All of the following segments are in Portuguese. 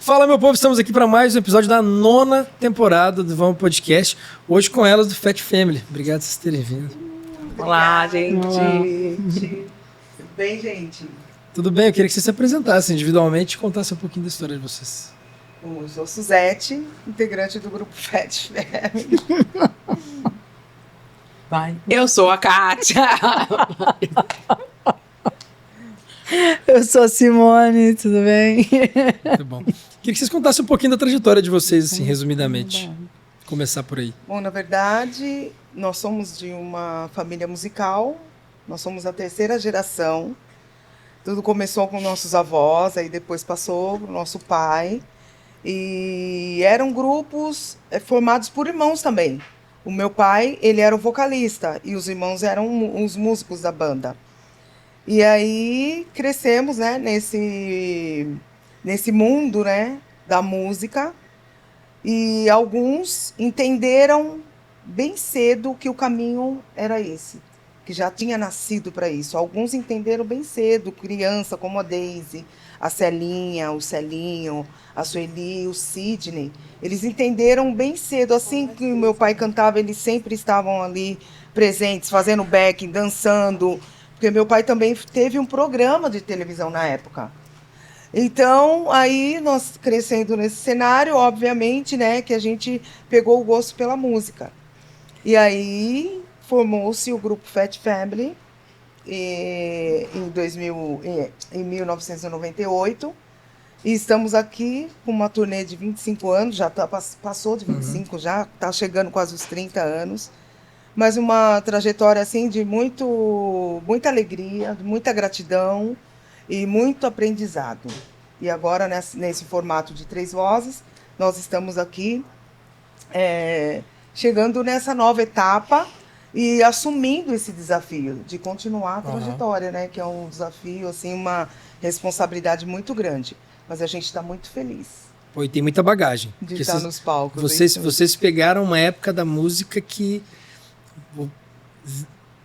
Fala, meu povo, estamos aqui para mais um episódio da 9ª temporada do Vamos Podcast. Hoje com elas do Fat Family. Obrigado por vocês terem vindo. Olá, gente. Olá. Tudo bem, gente? Tudo bem? Eu queria que vocês se apresentassem individualmente e contassem um pouquinho da história de vocês. Eu sou Suzete, integrante do grupo Fat Family. Vai. Eu sou a Kátia. Eu sou a Simone, tudo bem? Muito bom. Queria que vocês contassem um pouquinho da trajetória de vocês, assim, resumidamente. Vou começar por aí. Bom, na verdade, nós somos de uma família musical. Nós somos a terceira geração. Tudo começou com nossos avós, aí depois passou para o nosso pai. E eram grupos formados por irmãos também. O meu pai, ele era o vocalista e os irmãos eram os músicos da banda. E aí crescemos, né, nesse mundo, né, da música. E alguns entenderam bem cedo que o caminho era esse, que já tinha nascido para isso. Alguns entenderam bem cedo, criança como a Daisy, a Celinha, o Celinho, a Sueli, o Sidney. Eles entenderam bem cedo, assim que o meu pai cantava, eles sempre estavam ali presentes, fazendo backing, dançando, porque meu pai também teve um programa de televisão na época. Então, aí nós crescendo nesse cenário, obviamente, né, que a gente pegou o gosto pela música. E aí formou-se o grupo Fat Family em 1998. E estamos aqui com uma turnê de 25 anos, já passou de 25, já está chegando quase os 30 anos. Mas uma trajetória assim de muita alegria, muita gratidão e muito aprendizado. E agora, nesse formato de 3 vozes, nós estamos aqui chegando nessa nova etapa e assumindo esse desafio de continuar a trajetória, né? Que é um desafio, assim, uma responsabilidade muito grande. Mas a gente está muito feliz. Pô, e tem muita bagagem. De estar nos palcos. Vocês pegaram uma época da música que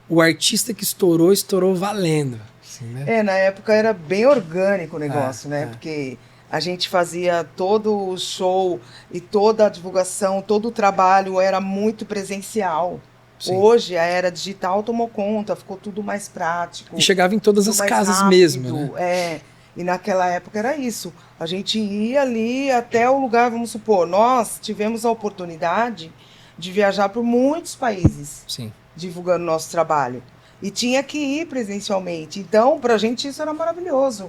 o artista que estourou valendo. Assim, né? Na época era bem orgânico o negócio, né? Porque a gente fazia todo o show e toda a divulgação, todo o trabalho era muito presencial. Sim. Hoje a era digital tomou conta, ficou tudo mais prático. E chegava em todas as casas rápido, mesmo, né? E naquela época era isso. A gente ia ali até o lugar, vamos supor, nós tivemos a oportunidade de viajar por muitos países. Sim. Divulgando nosso trabalho. E tinha que ir presencialmente. Então, pra gente isso era maravilhoso.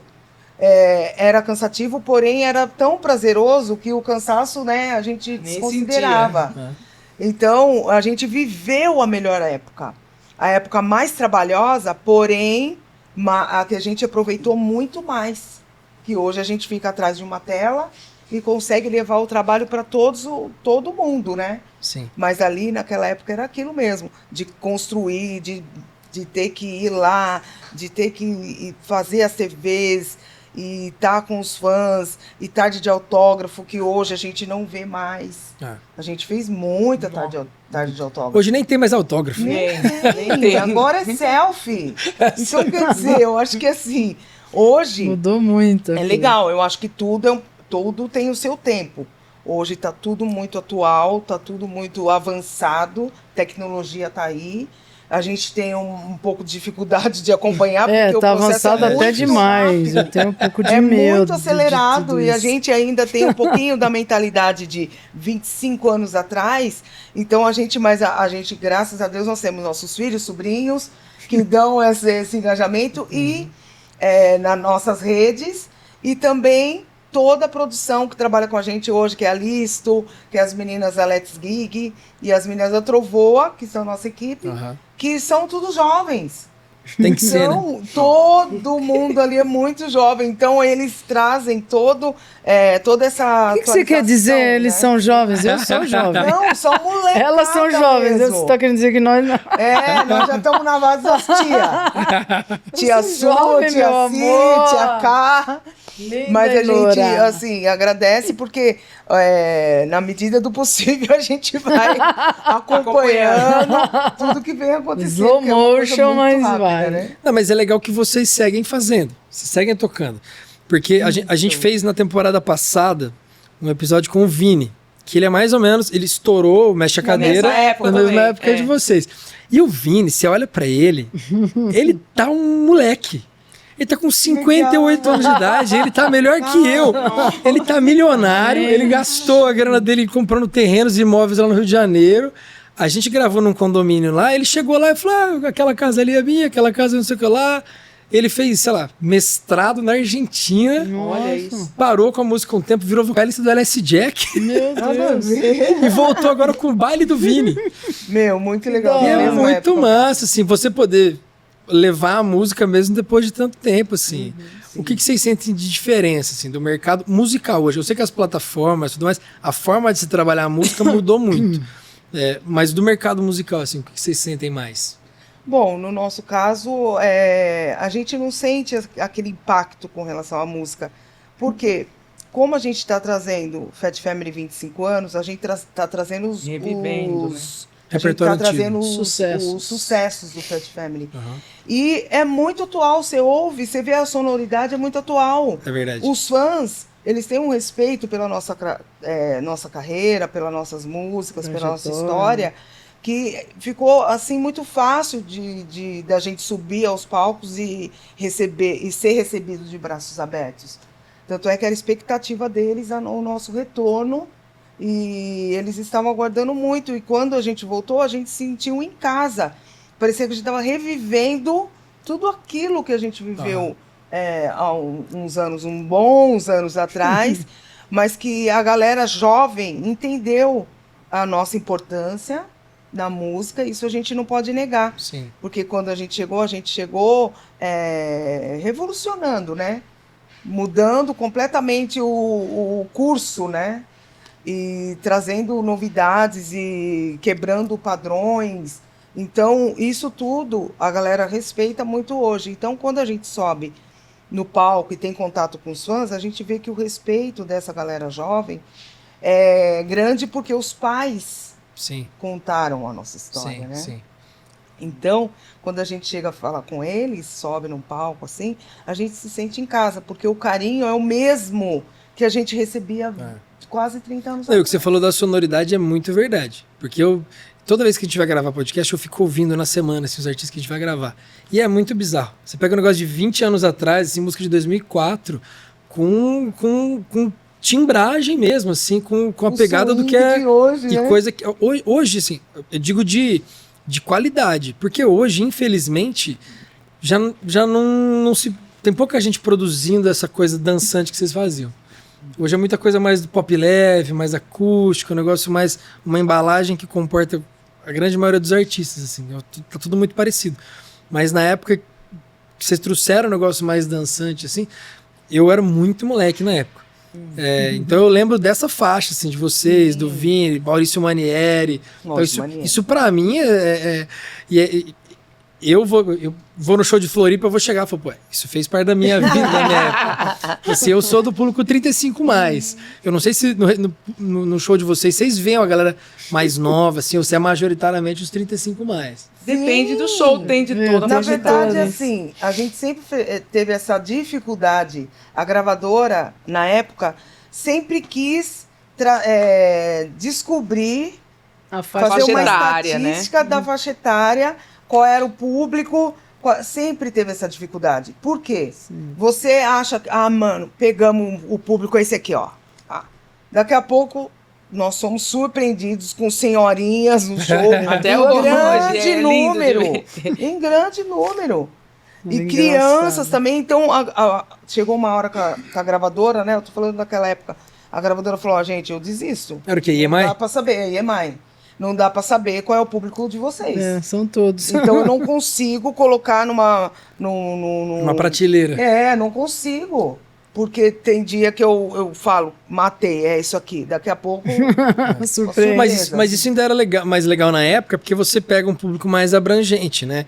Era cansativo, porém era tão prazeroso que o cansaço, né, a gente desconsiderava. Então, a gente viveu a melhor época. A época mais trabalhosa, porém, a que a gente aproveitou muito mais. Que hoje a gente fica atrás de uma tela e consegue levar o trabalho para todo mundo, né? Sim. Mas ali, naquela época, era aquilo mesmo. De construir, de ter que ir lá, de ter que fazer as TVs, e estar com os fãs, e tarde de autógrafo, que hoje a gente não vê mais. A gente fez muita tarde de autógrafo. Hoje nem tem mais autógrafo. Nem tem. Agora é selfie. Então, quer dizer, eu acho que assim, hoje... Mudou muito. É legal, eu acho que tudo tem o seu tempo. Hoje está tudo muito atual, está tudo muito avançado, tecnologia está aí. A gente tem um pouco de dificuldade de acompanhar, porque o tá processo avançado é muito até demais. rápido. Eu tenho um pouco de medo. É muito acelerado e a isso. gente ainda tem um pouquinho da mentalidade de 25 anos atrás. Então a gente, graças a Deus, nós temos nossos filhos, sobrinhos, que dão esse engajamento e nas nossas redes e também toda a produção que trabalha com a gente hoje, que é a Listo, que é as meninas da Let's Gig e as meninas da Trovoa, que são nossa equipe, que são tudo jovens. Tem que ser, então, né? Todo mundo ali é muito jovem, então eles trazem toda essa... O que você quer dizer? Né? Eles são jovens? Eu sou jovem. Não, são moleques. Elas são jovens, mesmo. você está querendo dizer que nós não... Nós já estamos na base das tia. Tia Su, jovem, tia meu Si, amor. tia K. Linda Mas a gente, Loura. assim, agradece porque, na medida do possível, a gente vai acompanhando tudo que vem acontecendo. Slow que é uma coisa motion, muito mas rápida, vai. né? Não, mas é legal que vocês seguem fazendo. Vocês seguem tocando. Porque a gente fez na temporada passada um episódio com o Vini, que ele é mais ou menos, ele estourou, mexe a cadeira nessa época na mesma também, época é. de vocês. E o Vini, você olha pra ele, ele tá um moleque. Ele tá com 58 anos de idade, ele tá melhor que eu. Ele tá milionário, ele gastou a grana dele comprando terrenos e imóveis lá no Rio de Janeiro. A gente gravou num condomínio lá, ele chegou lá e falou: aquela casa ali é minha, aquela casa não sei o que lá. Ele fez, sei lá, mestrado na Argentina. Olha isso. Parou com a música um tempo, virou vocalista do LS Jack Meu Nada a Deus. ver. e voltou agora com o baile do Vini. Meu, muito legal. E Na é mesma muito época. massa, assim, você poder levar a música mesmo depois de tanto tempo, assim. O que vocês sentem de diferença, assim, do mercado musical hoje? Eu sei que as plataformas e tudo mais, a forma de se trabalhar a música mudou muito. Mas do mercado musical, assim, o que vocês sentem mais? Bom, no nosso caso, a gente não sente aquele impacto com relação à música. Porque, como a gente está trazendo Fat Family 25 anos, a gente está trazendo os... Revivendo, a gente Repertório está trazendo antigo. Sucessos. os sucessos do Fat Family. Aham. E é muito atual, você ouve, você vê a sonoridade, é muito atual. É verdade. Os fãs, eles têm um respeito pela nossa carreira, pelas nossas músicas, pela nossa Trajetória. história, que ficou assim muito fácil da gente subir aos palcos e receber e ser recebido de braços abertos. Tanto é que era a expectativa deles o nosso retorno e eles estavam aguardando muito. E quando a gente voltou, a gente se sentiu em casa. Parecia que a gente estava revivendo tudo aquilo que a gente viveu há uns bons anos atrás, mas que a galera jovem entendeu a nossa importância na música, isso a gente não pode negar. Sim. Porque quando a gente chegou revolucionando, né? Mudando completamente o curso, né? E trazendo novidades e quebrando padrões. Então, isso tudo a galera respeita muito hoje. Então, quando a gente sobe no palco e tem contato com os fãs, a gente vê que o respeito dessa galera jovem é grande porque os pais Sim. contaram a nossa história, Sim, né? sim. Então, quando a gente chega a falar com eles, sobe num palco assim, a gente se sente em casa, porque o carinho é o mesmo que a gente recebia quase 30 anos Não, e o que você falou da sonoridade é muito verdade. Porque toda vez que a gente vai gravar podcast, eu fico ouvindo na semana assim, os artistas que a gente vai gravar. E é muito bizarro. Você pega um negócio de 20 anos atrás, assim, música de 2004, com timbragem mesmo, assim, com a O pegada do swing que é. de hoje, E né? coisa que. Hoje, assim, eu digo de qualidade. Porque hoje, infelizmente, já não se. Tem pouca gente produzindo essa coisa dançante que vocês faziam. Hoje é muita coisa mais do pop leve, mais acústico, um negócio mais. Uma embalagem que comporta a grande maioria dos artistas, assim. Tá tudo muito parecido. Mas na época que vocês trouxeram um negócio mais dançante, assim, eu era muito moleque na época. Então eu lembro dessa faixa, assim, de vocês, do Vini, Maurício Manieri. Então, Manieri. isso pra mim eu vou no show de Floripa, eu vou chegar e falo, pô, isso fez parte da minha vida, da minha época. Assim, eu sou do público 35+. Eu não sei se no show de vocês veem a galera mais nova, assim, ou se é majoritariamente os 35+. Depende do show, tem de toda Na a verdade, todas. assim, a gente sempre teve essa dificuldade. A gravadora, na época, sempre quis descobrir, A fazer faixa uma etária, né? estatística da faixa etária, qual era o público, sempre teve essa dificuldade. Por quê? Você acha que, mano, pegamos o público esse aqui, ó. Daqui a pouco nós somos surpreendidos com senhorinhas no show. Até em hoje, grande é lindo de número. ver. Em grande número. E Engraçado. crianças também. Então, chegou uma hora com a gravadora, né? Eu tô falando daquela época. A gravadora falou, ó, gente, eu desisto. Era o quê? Não EMI? dá pra saber, EMI. Não dá pra saber qual é o público de vocês. São todos. Então, eu não consigo colocar numa prateleira. Não consigo. Porque tem dia que eu falo, matei, é isso aqui. Daqui a pouco... Surpresa. Mas isso ainda era mais legal na época, porque você pega um público mais abrangente, né?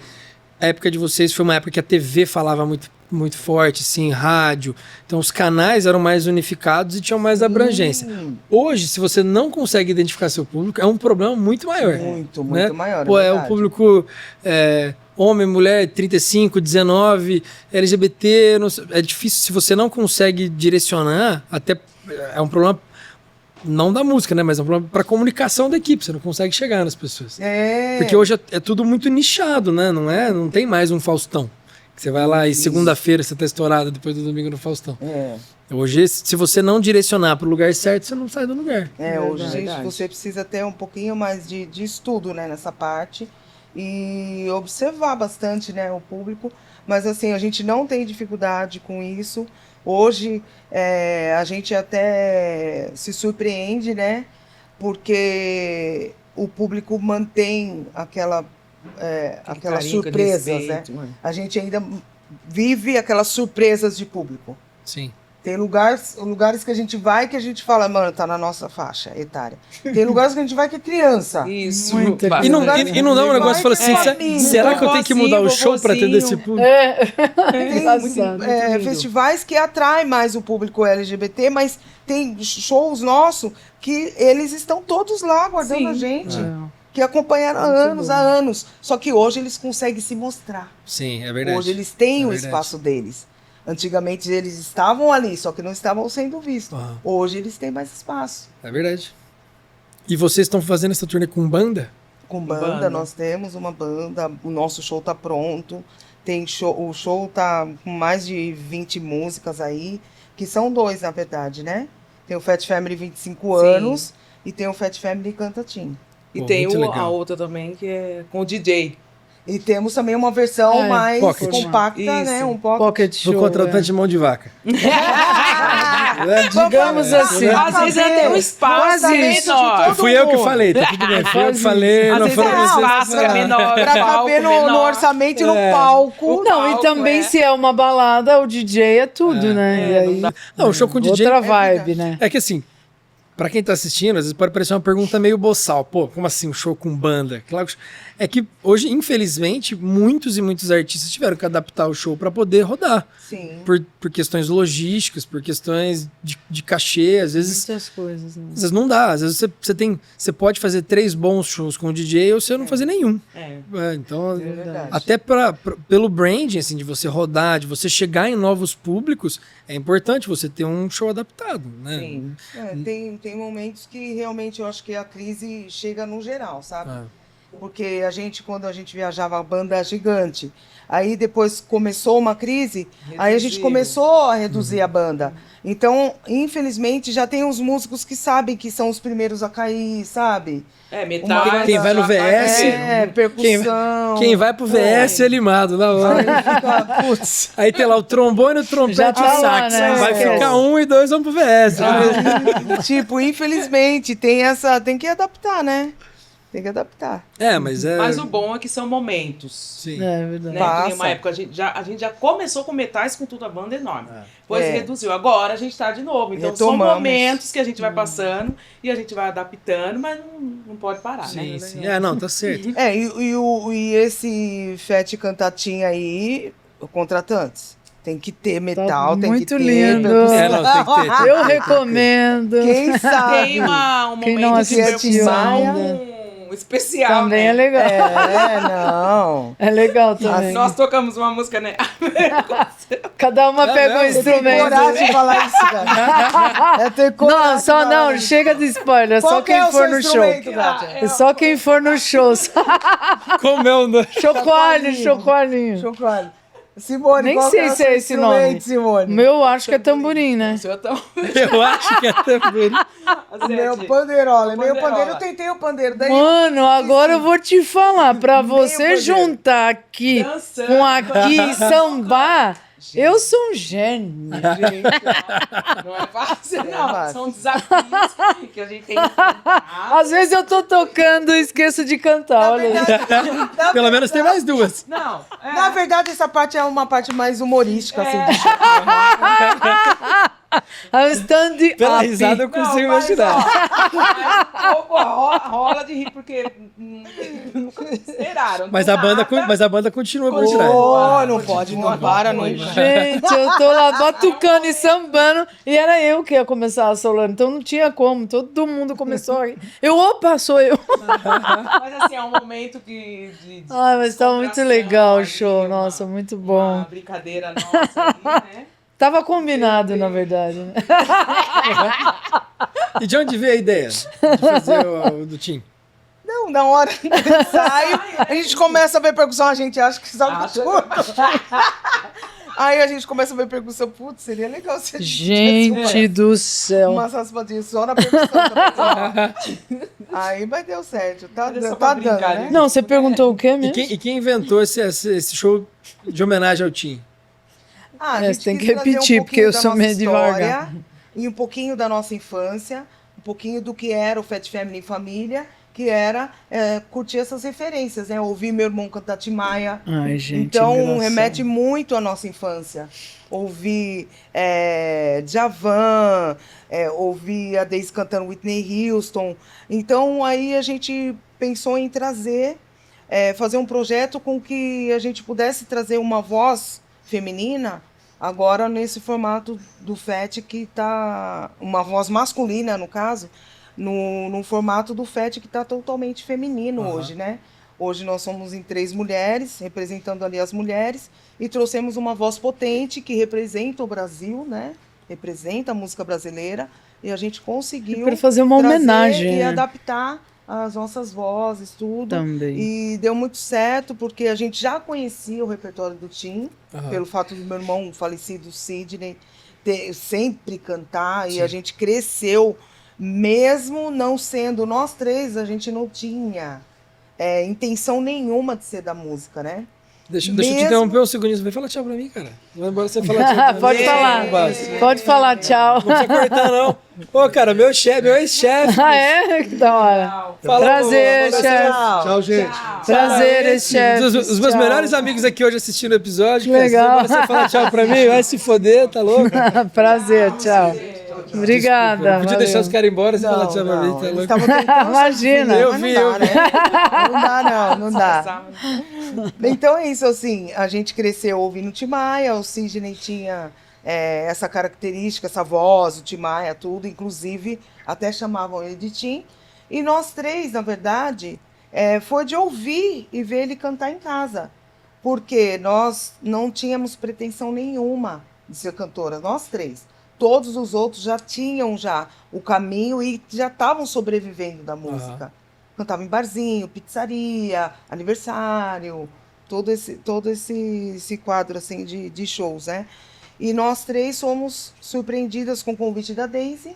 A época de vocês foi uma época que a TV falava muito forte, assim, rádio. Então os canais eram mais unificados e tinham mais abrangência. Hoje, se você não consegue identificar seu público, é um problema muito maior. Muito né? maior. Pô, é um verdade. público homem, mulher, 35, 19, LGBT. É difícil, se você não consegue direcionar, até é um problema, não da música, né? Mas é um problema para comunicação da equipe, você não consegue chegar nas pessoas. Porque hoje é tudo muito nichado, né? Não tem mais um Faustão. Que você vai lá e segunda-feira você tá estourado, depois do domingo no Faustão. Hoje, se você não direcionar para o lugar certo, você não sai do lugar. Hoje, gente, você precisa ter um pouquinho mais de estudo, né, nessa parte e observar bastante, né, o público. Mas, assim, a gente não tem dificuldade com isso. Hoje, a gente até se surpreende, né, porque o público mantém aquelas surpresas, né? A gente ainda vive aquelas surpresas de público. Sim. Tem lugares que a gente vai que a gente fala, mano, tá na nossa faixa etária. Tem lugares que a gente vai que é criança. Isso. Muito E não dá um negócio e fala assim, será que eu tenho que mudar o show para atender esse público? Tem festivais que atraem mais o público LGBT, mas tem shows nossos que eles estão todos lá aguardando a gente. Que acompanharam há anos. Só que hoje eles conseguem se mostrar. Sim, é verdade. Hoje eles têm o espaço deles. Antigamente eles estavam ali, só que não estavam sendo vistos. Hoje eles têm mais espaço. É verdade. E vocês estão fazendo essa turnê com banda? Com banda, nós temos uma banda, o nosso show tá pronto. O show tá com mais de 20 músicas aí, que são 2, na verdade, né? Tem o Fat Family 25 anos e tem o Fat Family Cantatim. E tem a outra também, que é com o DJ. E temos também uma versão mais pocket. compacta, né? Um Pocket show. Do contratante de mão de vaca. Digamos assim. Às vezes até um espaço menor. Fui eu que falei, tá tudo bem. Fui eu que falei. Às Não vezes foi é um espaço que é menor. Pra caber no orçamento e no palco. Não, e também se é uma balada, o DJ é tudo, né? E aí, Não, o show com DJ outra vibe, né? é que assim, pra quem tá assistindo, às vezes pode parecer uma pergunta meio boçal. Pô, como assim um show com banda? Claro que é que hoje, infelizmente, muitos e muitos artistas tiveram que adaptar o show pra poder rodar. Sim. Por questões logísticas, por questões de cachê, às vezes Muitas coisas, né? às vezes não dá. Às vezes você pode fazer 3 bons shows com o DJ ou você não fazer nenhum. Então, verdade. até pelo branding, assim, de você rodar, de você chegar em novos públicos, é importante você ter um show adaptado, né? Sim. Tem momentos que realmente eu acho que a crise chega no geral, sabe? Porque quando a gente viajava, a banda é gigante. Aí depois começou uma crise, aí a gente começou a reduzir a banda. Então, infelizmente, já tem uns músicos que sabem que são os primeiros a cair, sabe? Metade. Quem vai no VS, percussão. quem vai pro VS é limado na hora. Aí tem lá o trombone, o trompete Já e tá o lá, sax. né? Vai Esquece. ficar 1 e 2 vão pro VS. Tipo, infelizmente, tem que adaptar, né? Tem que adaptar. Mas é... Mas o bom é que são momentos. Sim. É verdade. Né? Passa. Que nem uma época a gente já começou com metais com tudo a banda enorme. Depois É. reduziu. Agora a gente tá de novo. Então Retomamos. são momentos que a gente vai passando e a gente vai adaptando, mas não pode parar, Sim, né? sim. Não, tá certo. E esse Fete Cantatinha aí, contratantes. Tem que ter metal, tem que muito ter. lindo. Não, tem que ter. Eu recomendo. Quem sabe? Tem um Quem não momento de assistiu percussão ainda. especial, Também né? é legal. Não. É legal também. Nós tocamos uma música, né? Cada uma pega um Tem instrumento. coragem de falar isso, cara. É ter coragem Não, de falar isso. chega de spoiler. Qual Só que é quem o for seu no show. instrumento, Kátia? Só quem for no show. Como é o nome? Chocoalho. Chocolate. Simone, Nem qual sei que é o se é seu esse instrumento, nome. Simone? Meu, acho que é tamborim, né? Eu acho que é também. Meu panderola. Meu Panderola. pandeiro, eu tentei o pandeiro. Daí Mano, agora eu vou te falar. Pra você poder. juntar aqui Dançando. com aqui e sambar, eu sou um gênio. Não é fácil, Não é fácil. São desafios que a gente tem que enfrentar. Às vezes eu tô tocando e esqueço de cantar. Olha aí. Pelo menos tem mais 2. Não, Na verdade, essa parte é uma parte mais humorística, assim. É um stand-up. Pela risada eu consigo imaginar. Mas um pouco rola de rir, porque nunca esperaram. Mas do a banda, nada. mas a banda continua por trás. Oh, não pode, não para, não. Gente, eu tô lá batucando e sambando e era eu que ia começar a solando, então não tinha como, todo mundo começou a rir. Opa, sou eu. Mas assim, é um momento de Ai, mas tá muito descontração legal o ali, show, uma- muito Uma bom. brincadeira nossa ali, né? Tava combinado, na verdade, né? E de onde veio a ideia de fazer o do Tim? Não, na hora do ensaio, a gente começa a ver percussão, a gente acha que sabe Acha- tudo. Aí a gente começa a ver percussão, putz, seria legal se a Gente do céu. umas raspadinhas só na percussão também. Aí, mas deu certo, Era só tá pra dando, brincar, né? né? Não, você perguntou o quê E mesmo? quem inventou esse show de homenagem ao Tim? Ah, a É, gente você tem quis que trazer repetir, porque pouquinho eu da sou nossa meio devagar. história E um pouquinho da nossa infância, um pouquinho do que era o Fat Family em Família, que era curtir essas referências, né? Ouvir meu irmão cantar Tim Maia. Ai, gente, Então, engraçado. remete muito à nossa infância. Ouvir Djavan, ouvir a Daisy cantando Whitney Houston. Então, aí a gente pensou em trazer, fazer um projeto com que a gente pudesse trazer uma voz feminina, agora nesse formato do FET, que está uma voz masculina, no caso, no formato do FET, que está totalmente feminino hoje, né? Hoje nós somos em 3 mulheres, representando ali as mulheres, e trouxemos uma voz potente que representa o Brasil, né? Representa a música brasileira, e a gente conseguiu Para fazer uma trazer homenagem, e né? adaptar as nossas vozes, tudo. Também. E deu muito certo, porque a gente já conhecia o repertório do Tim, pelo fato do meu irmão falecido, Sidney, sempre cantar, e a gente cresceu, mesmo não sendo nós 3, a gente não tinha intenção nenhuma de ser da música, né? Deixa eu te Mesmo- interromper um segundinho. Você vai falar tchau pra mim, cara. Vai embora você falar tchau pra mim. Pode falar. Basta. Pode falar tchau. Não precisa cortar, não. Pô, cara, meu ex-chefe. Ah, é? Que da hora. Fala, Prazer, pô, chefe. Tchau, gente. Prazer, ex-chefe. Os meus melhores amigos aqui hoje assistindo o episódio. Que legal. Cara, você fala tchau pra mim, vai se foder, tá louco? Prazer, tchau. Obrigada. Podia deixar os caras embora, você fala tchau pra mim, tá eles louco? estavam tentando Imagina. mas Eu não vi, dá, eu vi. né? Não dá, não dá. Então é isso, assim, a gente cresceu ouvindo Tim Maia, o Sidney tinha essa característica, essa voz, o Tim Maia, tudo, inclusive até chamavam ele de Tim. E nós 3, na verdade, foi de ouvir e ver ele cantar em casa, porque nós não tínhamos pretensão nenhuma de ser cantora, nós 3. Todos os outros já tinham o caminho e já estavam sobrevivendo da música. Cantava em barzinho, pizzaria, aniversário, todo esse quadro assim de shows, né? E nós 3 fomos surpreendidas com o convite da Daisy,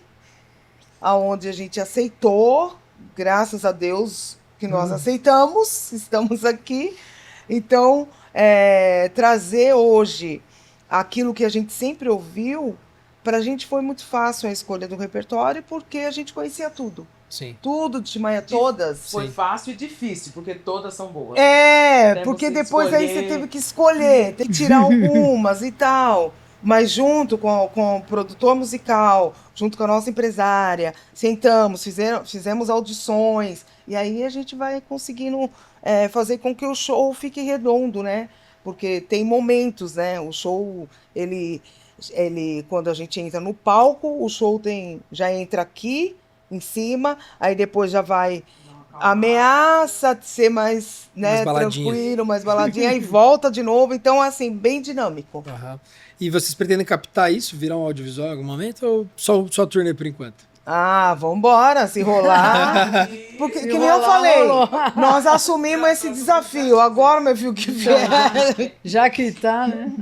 aonde a gente aceitou, graças a Deus que nós aceitamos, estamos aqui. Então, trazer hoje aquilo que a gente sempre ouviu, para a gente foi muito fácil a escolha do repertório, porque a gente conhecia tudo. Sim. Tudo de Tim Maia, todas. Foi fácil e difícil, porque todas são boas. Porque Temos que depois aí escolher. você teve que escolher, tem que tirar algumas e tal. Mas junto com o produtor musical, junto com a nossa empresária, sentamos, fizemos audições, e aí a gente vai conseguindo fazer com que o show fique redondo, né? Porque tem momentos, né? O show, ele quando a gente entra no palco, o show já entra aqui, em cima, aí depois já vai ameaça de ser mais, né, Mais baladinha. tranquilo, mais baladinha, aí volta de novo, então assim, bem dinâmico. Aham. E vocês pretendem captar isso, virar um audiovisual em algum momento, ou só turnê por enquanto? Ah, vambora, se rolar. Porque, que nem eu rolar, falei, rolou. nós assumimos esse desafio. Agora, meu filho, que vier. Já que tá, né?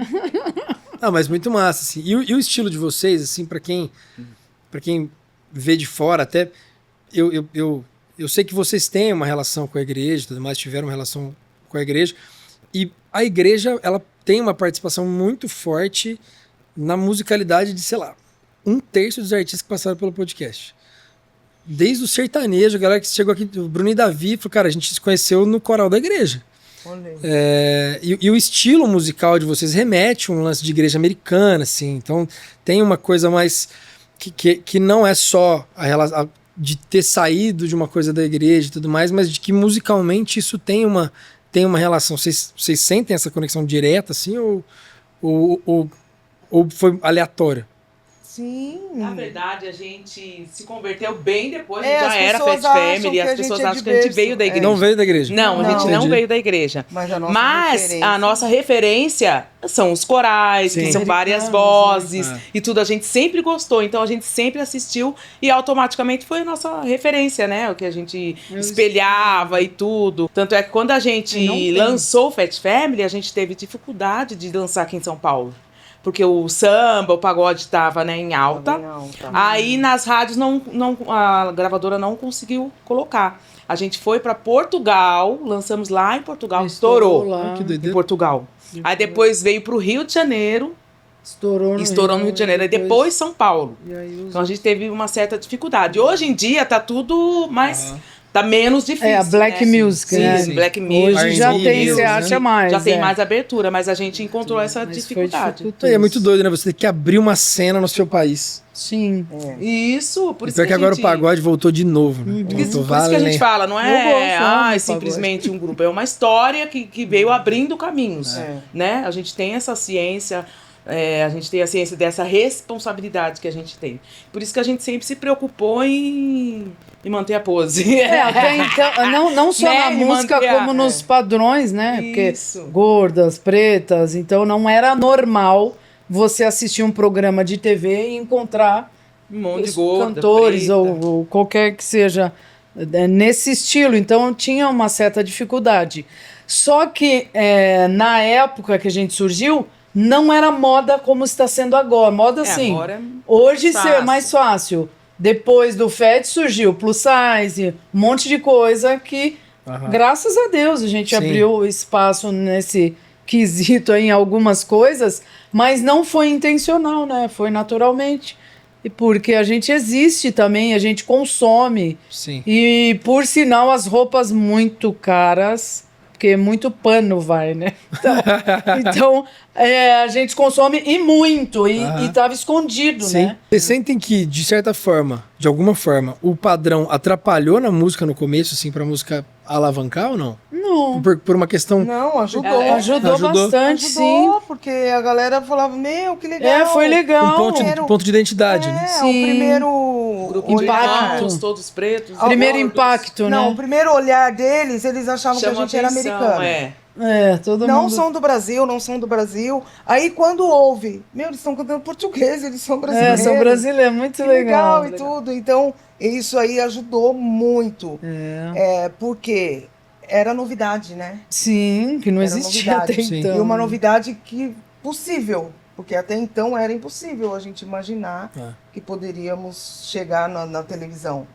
Ah, mas muito massa, assim. E o estilo de vocês, assim, pra quem vê de fora, até eu sei que vocês têm uma relação com a igreja, tudo mais, tiveram uma relação com a igreja, e a igreja, ela tem uma participação muito forte na musicalidade de, sei lá, 1/3 dos artistas que passaram pelo podcast. Desde o sertanejo, a galera que chegou aqui, o Bruno e Davi, falou, cara, a gente se conheceu no coral da igreja. Olha. E o estilo musical de vocês remete a um lance de igreja americana, assim. Então tem uma coisa mais que não é só a relação de ter saído de uma coisa da igreja e tudo mais, mas de que musicalmente isso tem uma relação. Vocês sentem essa conexão direta, assim, ou foi aleatório? Sim. Na verdade, a gente se converteu bem depois, É, já as era pessoas Fat acham Family, que as a pessoas gente é acham que a gente diverso. veio da igreja. Não veio da igreja? Não, a gente não Entendi. veio da igreja. Mas a nossa Mas referência- a nossa referência são os corais, Sim. que são várias vozes e tudo. A gente sempre gostou, então a gente sempre assistiu e automaticamente foi a nossa referência, né? O que a gente espelhava e tudo. Tanto é que quando a gente lançou o Fat Family, a gente teve dificuldade de lançar aqui em São Paulo. Porque o samba, o pagode estava, né, em alta. Aí nas rádios a gravadora não conseguiu colocar. A gente foi para Portugal, lançamos lá em Portugal, estourou lá. Que em doideira. Portugal. Aí depois veio para o Rio de Janeiro, Estourou estourou no Rio de Janeiro, e depois São Paulo. E aí os- Então a gente teve uma certa dificuldade. Hoje em dia tá tudo mais... Tá menos difícil, É, a Black né? Music, Sim, né? sim, Black Hoje Music. já R&B tem, mesmo, você né? acha mais. Já tem mais abertura, mas a gente encontrou essa Mas foi dificuldade. dificultoso. É muito doido, né? Você tem que abrir uma cena no seu país. Sim. Isso, por E isso pior que a agora gente... o pagode voltou de novo, né? Por isso Voltou que a gente valendo. fala, não Eu gosto, é amo pagode. simplesmente um grupo, é uma história que veio abrindo caminhos, né? A gente tem essa ciência, a gente tem a ciência dessa responsabilidade que a gente tem. Por isso que a gente sempre se preocupou em manter a pose. Até então, não só Né, na e música, manter como nos padrões, né? Isso. Porque gordas, pretas, então não era normal você assistir um programa de TV e encontrar Um monte de os gorda, cantores preta. ou qualquer que seja nesse estilo. Então tinha uma certa dificuldade. Só que na época que a gente surgiu, não era moda como está sendo agora. Moda assim. Agora Hoje fácil. é mais fácil. Depois do Fat surgiu plus size, um monte de coisa que, graças a Deus, a gente Sim. abriu espaço nesse quesito aí em algumas coisas, mas não foi intencional, né? Foi naturalmente. E porque a gente existe também, a gente consome. Sim. E, por sinal, as roupas muito caras, porque muito pano vai, né? Então a gente consome e muito, e estava escondido, Sim. né? Vocês sentem que, de certa forma, de alguma forma, o padrão atrapalhou na música no começo, assim, pra música alavancar ou não? Não. Por uma questão... Não, ajudou. Ajudou bastante, sim. Ajudou, porque a galera falava, meu, que legal. Foi legal. Um ponto de identidade, né? É, Sim. o primeiro grupo de olhar. irmãos, todos pretos. Primeiro gordos. impacto, Não, o né? primeiro olhar deles, eles achavam que a Chama gente era atenção, americano. Todo Não mundo. são do Brasil, não são do Brasil. Aí quando ouve, meu, eles estão cantando português, eles são brasileiros. São brasileiros, muito Que legal. legal e tudo. Então, isso aí ajudou muito. Porque era novidade, né? Sim, que não Era existia novidade. até Sim. então. E uma novidade que possível. Porque até então era impossível a gente imaginar que poderíamos chegar na televisão.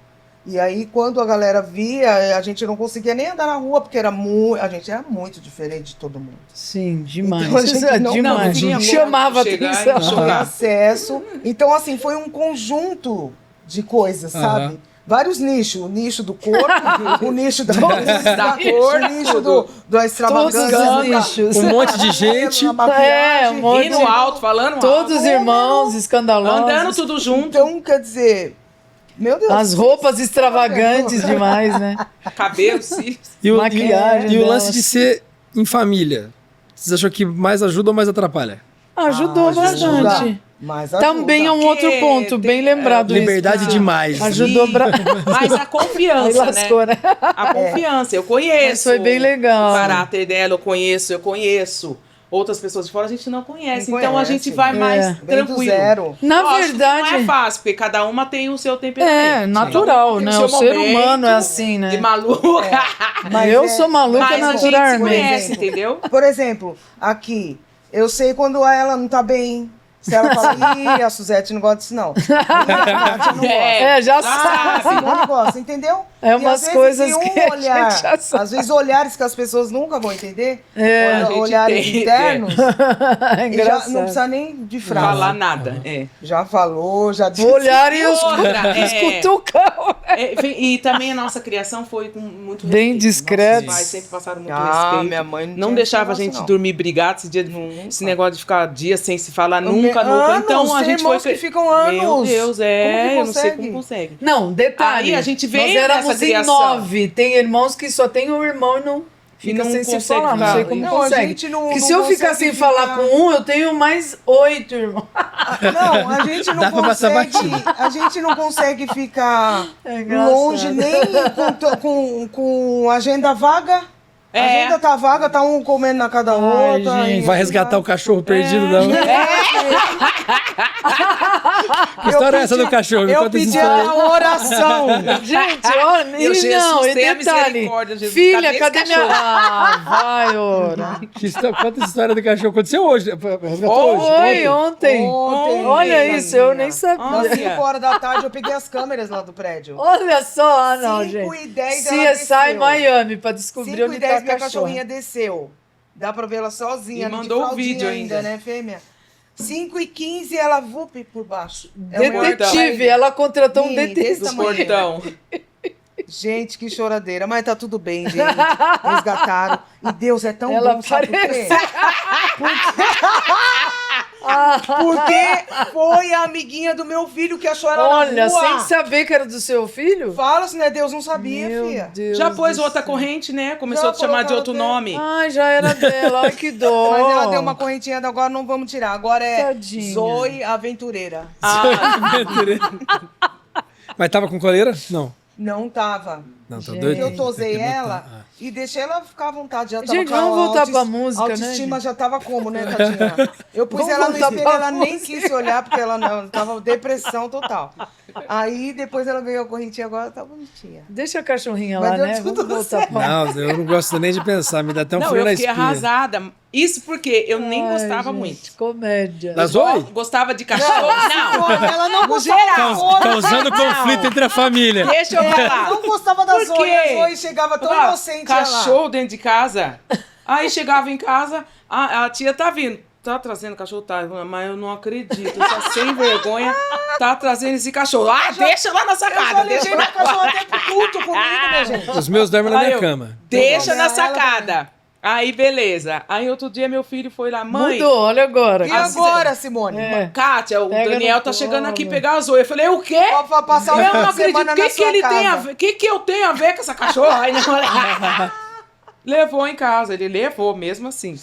E aí, quando a galera via, a gente não conseguia nem andar na rua, porque a gente era muito diferente de todo mundo. Sim, demais. Então, a gente não demais. tinha Chamava como chegar atenção. e chorar. acesso. Então, assim, foi um conjunto de coisas, sabe? Vários nichos. O nicho do corpo, o nicho da cor, o nicho da extravagância. Todos os nichos. Um monte de gente. A maquiagem. um monte Rindo alto, falando Todos alto. irmãos escandalosos. Andando tudo junto. Então, quer dizer, meu Deus. As roupas extravagantes demais, né? Cabelo, cílios. E o, Maquiagem e o delas. lance de ser em família. Vocês acham que mais ajuda ou mais atrapalha? Ajudou bastante. Mas Também é um outro Porque ponto, bem tem, lembrado isso. Liberdade demais. Ajudou Mas a Aí confiança, né? lascou, né? A confiança. Eu conheço. Mas foi bem legal. O caráter dela, eu conheço. Outras pessoas de fora a gente não conhece. Não então a conhece. gente vai mais Bem do tranquilo. zero. Na Lógico que verdade, não é fácil, porque cada uma tem o seu temperamento. natural, Tem né? seu O ser momento humano é assim, né? De maluca. Mas Eu sou maluca Mas a gente se naturalmente. conhece, entendeu? Por exemplo, aqui, eu sei quando ela não tá bem. Se ela fala, ih, a Suzete não gosta disso, não. A Nádia não gosta. Já A sabe. Simone gosta, entendeu? É umas coisas que a olhar, gente já sabe. às vezes olhares que as pessoas nunca vão entender, A gente olhares tem, internos, É e já engraçado. não precisa nem de frase. Falar nada. Já falou, já disse. Olhar e os Outra, cutucar. E também a nossa criação foi com muito Bem respeito. discretos. Nossos pais sempre passaram muito Ah, respeito. minha mãe Não tinha deixava a esse gente negócio, dormir brigado, esse negócio de ficar dias sem se falar, nunca. Anos, Então a tem gente foi. irmãos que ficam anos. Meu Deus, Como que eu não sei consegue? como consegue. Não, detalhe. Aí a gente veio nós éramos nessa em criação. 9. Tem irmãos que só tem um irmão e não fica não sem se consegue falar. Não falar. sei como Não, a consegue. gente não- Porque não se eu ficar consegue sem falar com um, eu tenho mais 8 irmãos. Não, a gente não Dá pra passar consegue. batido. A gente não consegue ficar É engraçado. longe nem com agenda vaga. A É. agenda tá vaga, tá um comendo na cada Ai, outra. gente. e- Vai resgatar o cachorro perdido da outra. Que história é essa do cachorro? Me Eu conta essa pedi história. a oração. Gente, olha, Eu, e não, e tenha detalhe. misericórdia, Jesus, Filha, esse cadê minha... cachorro? Ah, vai, ora. Conta essa história do cachorro. Aconteceu hoje. Resgatou hoje. Oi, ontem. Ontem, Olha menina. isso, eu nem sabia. Das Olha. 5 horas da tarde eu peguei as câmeras lá do prédio. Olha só, ah, não, 5 gente. e 10 ela CSI desceu. Miami, pra descobrir 5 onde e tá 10 a minha cachorra. cachorrinha desceu. Dá pra ver ela sozinha. E ali de mandou o fraldinha vídeo ainda. né, fêmea? 5 e 15 ela vup por baixo. É um Detetive, ela contratou um Mini, desse detetive. Do tamanho. portão. Gente, que choradeira. Mas tá tudo bem, gente. Resgataram. E Deus é tão Ela bom, sabe por quê? Ah, Porque foi a amiguinha do meu filho que achou ela olha, na rua. sem saber que era do seu filho? Fala se não é Deus, não sabia, Meu filha. Deus Já pôs do outra céu. corrente, né? Começou Já a te chamar de colocaram outro até- nome. Ai, já era dela, ai que dó. Mas ela deu uma correntinha, agora não vamos tirar. Agora é Tadinha. Zoe Aventureira. Mas tava com coleira? Não. Não tava. Não, tá Gente. doido? Eu tosei Tem que botar. ela e deixei ela ficar à vontade. Já tava Gente, com a vamos voltar pra música, né, autoestima gente? já tava como, né, tadinha? Eu pus Vamos ela no voltar espelho, pra ela nem música. quis se olhar, porque ela não, tava depressão total. Aí depois ela ganhou a correntinha, agora tá bonitinha. Deixa a cachorrinha Mas lá, deu né? tudo Vamos voltar certo. pra... Não, eu não gosto nem de pensar. Me dá até um Não, frio eu na fiquei espinha. arrasada. Isso porque eu nem Ai, gostava gente, muito. Comédia. Da Zoe? Gostava de cachorro? Não. Ela não No gostava geral. da Zoe. Causando conflito entre a família. Deixa eu falar. Não gostava da Por Zoe. quê? A Zoe chegava tão Ah, inocente ela. cachorro dentro de casa. Aí chegava em casa, a tia tá vindo. Tá trazendo cachorro, tá? Mas eu não acredito. Essa sem vergonha tá trazendo esse cachorro. Ah, deixa lá na Eu já sacada. levei Deixa, meu cachorro até pro culto comigo, minha gente. Os meus dormem na Aí minha eu, cama. deixa na Ela sacada. Aí, beleza. Aí, outro dia, meu filho foi lá. Mãe, Mudou, olha agora. E agora, Simone? É. Kátia, o Pega Daniel no tá chegando colo. aqui pegar a Zoe. Eu falei, o quê? Ó, pra passar o Eu fim não de acredito. semana O que, na que sua ele tem a casa. ver? O que, que eu tenho a ver com essa cachorra? Aí, não, levou em casa. Ele levou mesmo assim.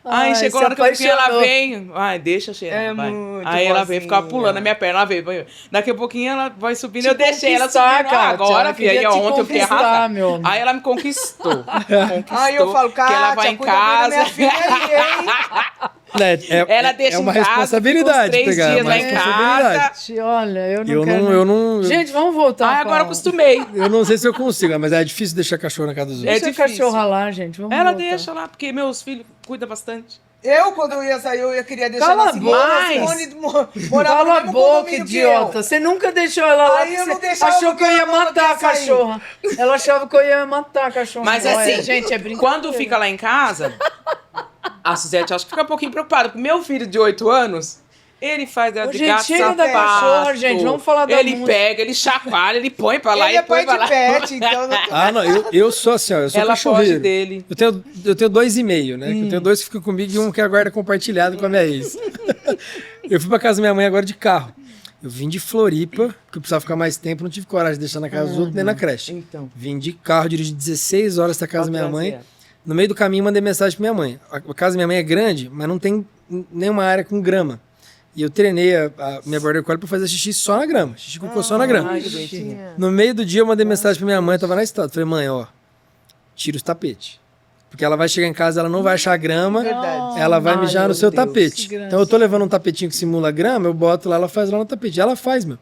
Aí Ai, chegou se lá no pouquinho, ela apaixonou. vem. Ai, deixa cheirar. É vai. muito Aí ela veio ficar boazinha. pulando na minha perna. Ela veio. Daqui a pouquinho ela vai subindo. Te Eu deixei ela conquistar, subindo. Kátia, Agora, ela filha. Aí queria te ontem eu fiquei conquistar, arrasada. meu amor. Aí ela me conquistou. Aí eu falo, que ela vai Kátia, em cuida bem da casa. minha filha aí, hein? Ela deixa é uma em casa, responsabilidade fica uns 3 pegar. dias uma lá em responsabilidade. casa. Olha, eu não Eu quero... não, eu não. Gente, vamos voltar Aí pra- agora eu acostumei. Eu não sei se eu consigo, mas é difícil deixar cachorro na casa dos outros. É Deixa a difícil. cachorra lá, gente. Vamos Ela voltar. deixa lá, porque meus filhos cuidam bastante. Eu, quando eu ia sair, eu queria deixar Cala ela a assim. boca. Simone morava Cala no a mesmo boca, condomínio que idiota. eu. Você nunca deixou ela lá. Aí eu porque não você deixava achou que eu ia porque ela matar a não quer sair. cachorra. Ela achava que eu ia matar a cachorra. Mas Olha, assim, gente, é brincadeira. quando fica lá em casa, a Suzete acho que fica um pouquinho preocupada. Porque meu filho de 8 anos, ele faz ela Ô, de gente, gato chega da sapato. cachorra, gente, vamos falar da Ele música. pega, ele chacoalha, ele põe pra lá Ele e é põe pai pra de lá. pet, então... Ah, não, eu sou assim, ó, eu sou Ela foge cachorreiro. dele. Eu tenho 2,5, né? Eu tenho 2 que ficam comigo e um que é a guarda compartilhado com a minha ex. Eu fui pra casa da minha mãe agora de carro. Eu vim de Floripa, porque eu precisava ficar mais tempo, não tive coragem de deixar na casa dos outros nem na creche. Então. Vim de carro, dirigi 16 horas até a casa da minha mãe. trazer. No meio do caminho, mandei mensagem pra minha mãe. A casa da minha mãe é grande, mas não tem nenhuma área com grama. E eu treinei a minha border collie pra fazer xixi só na grama. Xixi cocô só na grama. Ai, que bonitinho. No meio do dia, eu mandei mensagem pra minha mãe, tava na estrada. Falei, mãe, ó, tira os tapetes. Porque ela vai chegar em casa, ela não vai achar grama, Verdade. ela vai Ai, mijar no meu seu Deus, tapete. que graça. Então eu tô levando um tapetinho que simula grama, eu boto lá, ela faz lá no tapete. Ela faz, meu.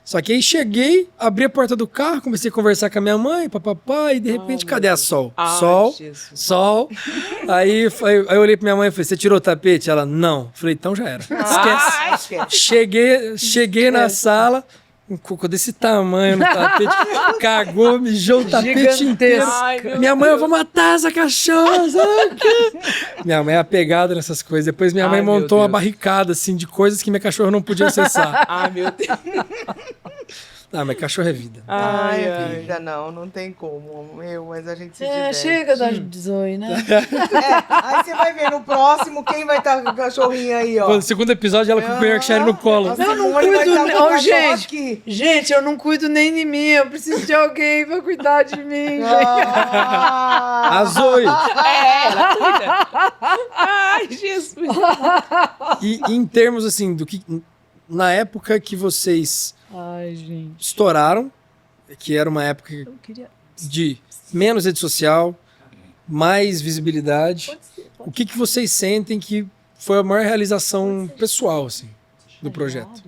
Só que aí cheguei, abri a porta do carro, comecei a conversar com a minha mãe, papapá, e de repente, cadê a Sol? Ai, Sol, Jesus. Sol. Aí eu olhei pra minha mãe e falei, você tirou o tapete? Ela, não. Falei, então já era. Esquece. Ai, Esquece. Cheguei na sala, um cocô desse tamanho no tapete, cagou, mijou o tapete inteiro. Ai, meu Minha mãe, eu vou matar essa cachorra. Minha mãe é apegada nessas coisas. Depois minha mãe Ai, meu montou uma Deus. barricada, assim, de coisas que minha cachorra não podia acessar. Ai, meu Deus. Ah, mas cachorro é vida. Ai, ai. Ainda não tem como. Mas a gente se É, diverte. chega da Zoe, né? Aí você vai ver no próximo quem vai estar com o cachorrinho aí, ó. No segundo episódio, ela com o Yorkshire no colo. A Eu não Simone vai cuido, estar com o não, cachorro gente. aqui. Gente, eu não cuido nem de mim. Eu preciso de alguém pra cuidar de mim, gente. Ah, A Zoe. Ela cuida. Ai, Jesus. E em termos, assim, do que... Na época que vocês Ai, gente. estouraram, que era uma época Eu queria... de menos rede social, mais visibilidade, o que vocês sentem que foi a maior realização pessoal, assim, do projeto?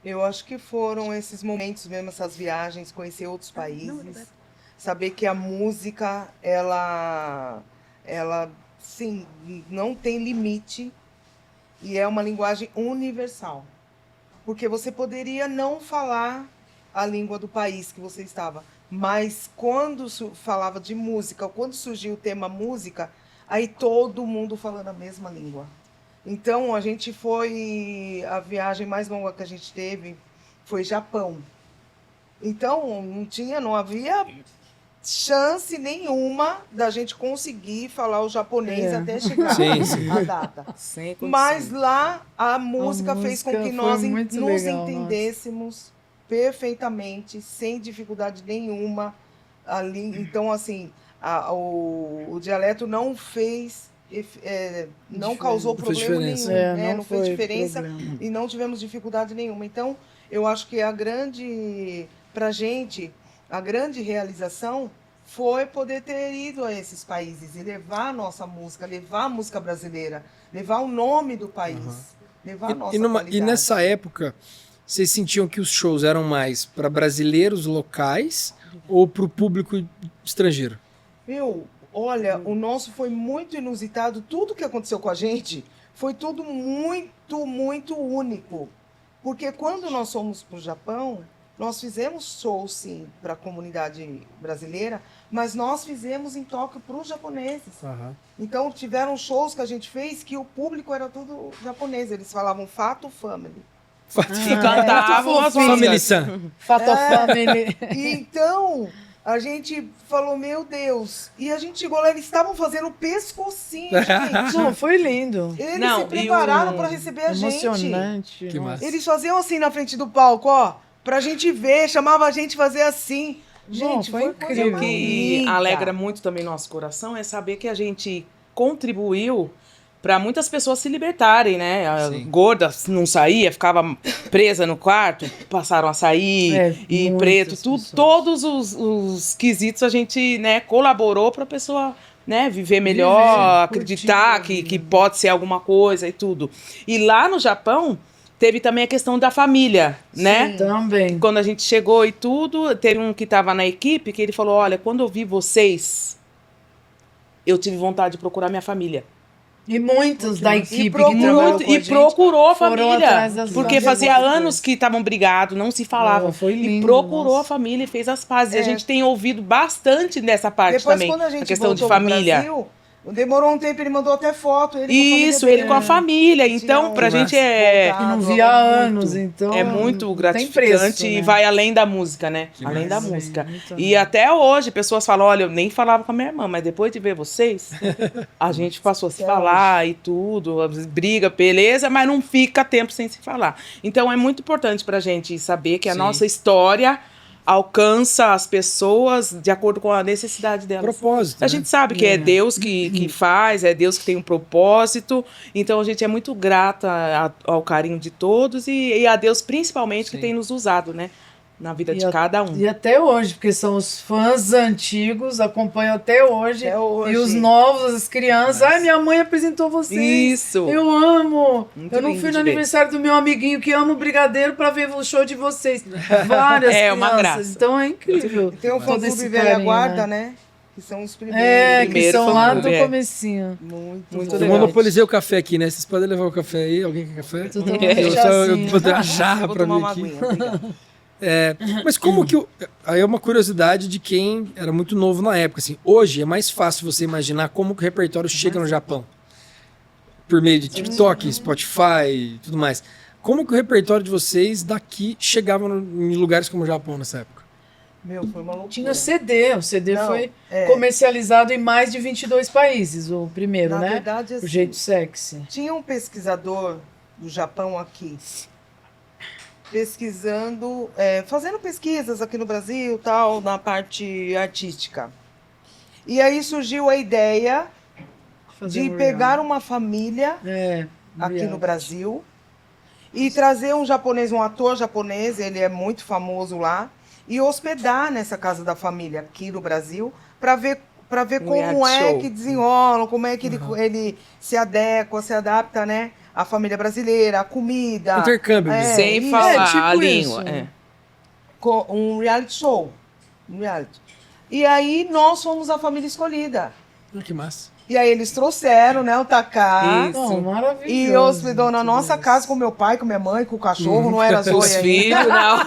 eu acho que foram esses momentos mesmo, essas viagens, conhecer outros países, saber que a música, ela sim, não tem limite e é uma linguagem universal. Porque você poderia não falar a língua do país que você estava, mas quando falava de música, quando surgiu o tema música, aí todo mundo falando a mesma língua. Então, a viagem mais longa que a gente teve foi Japão. Então, não havia chance nenhuma da gente conseguir falar o japonês até chegar Sim. a data. Sem condição. Mas lá a música fez com música que nós foi muito nos legal, entendêssemos perfeitamente, sem dificuldade nenhuma ali. Então, assim, o dialeto não fez, não causou Não fez problema diferença. nenhum, né? Não fez foi diferença problema. e não tivemos dificuldade nenhuma. Então, eu acho que pra gente, a grande realização foi poder ter ido a esses países e levar a nossa música, levar a música brasileira, levar o nome do país, levar a nossa E qualidade. nessa época, vocês sentiam que os shows eram mais para brasileiros locais ou para o público estrangeiro? Olha, o nosso foi muito inusitado. Tudo que aconteceu com a gente foi tudo muito, muito único. Porque quando nós fomos para o Japão, nós fizemos shows, sim, para a comunidade brasileira, mas nós fizemos em Tóquio para os japoneses. Então, tiveram shows que a gente fez que o público era tudo japonês. Eles falavam Fato Family. E cantavam as Family músicas. San. Fatal Family. E então, a gente falou, meu Deus. E a gente chegou lá, eles estavam fazendo o pescocinho, gente. Não, foi lindo. Eles Não, se e prepararam o- para receber a gente. Emocionante. Que nossa. massa. Eles faziam assim na frente do palco, ó, pra gente ver, chamava a gente fazer assim. Gente, foi foi incrível. O coisa que linda. alegra muito também nosso coração é saber que a gente contribuiu para muitas pessoas se libertarem, né? A Sim. gorda não saía, ficava presa no quarto, passaram a sair, e muitas preto, pessoas. todos os quesitos a gente, né, colaborou para a pessoa, né, viver melhor, Viver, acreditar curtir a que vida. pode ser alguma coisa e tudo. E lá no Japão teve também a questão da família, né? Também. Quando a gente chegou e tudo, teve um que estava na equipe que ele falou: olha, quando eu vi vocês, eu tive vontade de procurar minha família. E muitos da equipe que procurou- trabalhou Muito, com a e gente procurou a foram família. atrás das Porque famílias. fazia anos que estavam brigados, não se falavam. Não, foi E lindo, procurou nossa. a família e fez as pazes. E a É. gente tem ouvido bastante dessa parte Depois, também. quando a gente questão de voltou pro família. Brasil, demorou um tempo, ele mandou até foto. Ele Isso, ele com a família. Então, pra Tinha gente é. Que não via há anos, então. É muito tem gratificante preço, e né? vai além da música, né? Que Além massa. da música. Muito E até hoje, pessoas falam: olha, eu nem falava com a minha irmã, mas depois de ver vocês, a gente passou a se falar e tudo, briga, beleza, mas não fica tempo sem se falar. Então é muito importante pra gente saber que a Sim. nossa história alcança as pessoas de acordo com a necessidade delas. Propósito, A né? gente sabe que é Deus que faz, é Deus que tem um propósito. Então a gente é muito grata ao carinho de todos e a Deus principalmente Sim. que tem nos usado, né? Na vida E de cada um. E até hoje, porque são os fãs antigos, acompanham até hoje. Até hoje. E os novos, as crianças. Ai, minha mãe apresentou vocês. Isso! Eu amo! Muito eu não lindo fui no de ver. aniversário do meu amiguinho que ama o brigadeiro pra ver o show de vocês. Várias É uma crianças. graça. Então é incrível. Tem o todo fã-clube esse Velha carinho, Guarda, né? né? Que são os primeiros. É, que Primeiro são lá do fã-clube, é. comecinho. Muito Muito bom. Eu legal. monopolizei o café aqui, né? Vocês podem levar o café aí? Alguém quer café? Tudo Eu chazinho. botei uma jarra Vou pra tomar mim uma aqui. aguinha, obrigada. Mas como que... Aí é uma curiosidade de quem era muito novo na época. Assim, hoje é mais fácil você imaginar como que o repertório chega no Japão. Por meio de TikTok, Spotify e tudo mais. Como que o repertório de vocês daqui chegava em lugares como o Japão nessa época? Meu, foi uma loucura. Tinha CD, o CD Não, foi comercializado em mais de 22 países, o primeiro, Na né? verdade, assim, O jeito sexy. tinha um pesquisador do Japão aqui, pesquisando, fazendo pesquisas aqui no Brasil, tal, na parte artística. E aí surgiu a ideia Fazer de um pegar uma família aqui reality. no Brasil e trazer um japonês, um ator japonês, ele é muito famoso lá, e hospedar nessa casa da família aqui no Brasil para ver como reality é show. que desenrolam, como é que ele se adequa, se adapta, né, à família brasileira, à comida. Intercâmbio mesmo. Sem isso. falar tipo a língua. isso. Um reality show. Um reality. E aí nós fomos a família escolhida. Ah, que massa. E aí eles trouxeram, né, o Taká. Isso. Não, maravilhoso. E hospedou na nossa Deus. casa com meu pai, com minha mãe, com o cachorro, não era Os Zoe ainda. filhos, não.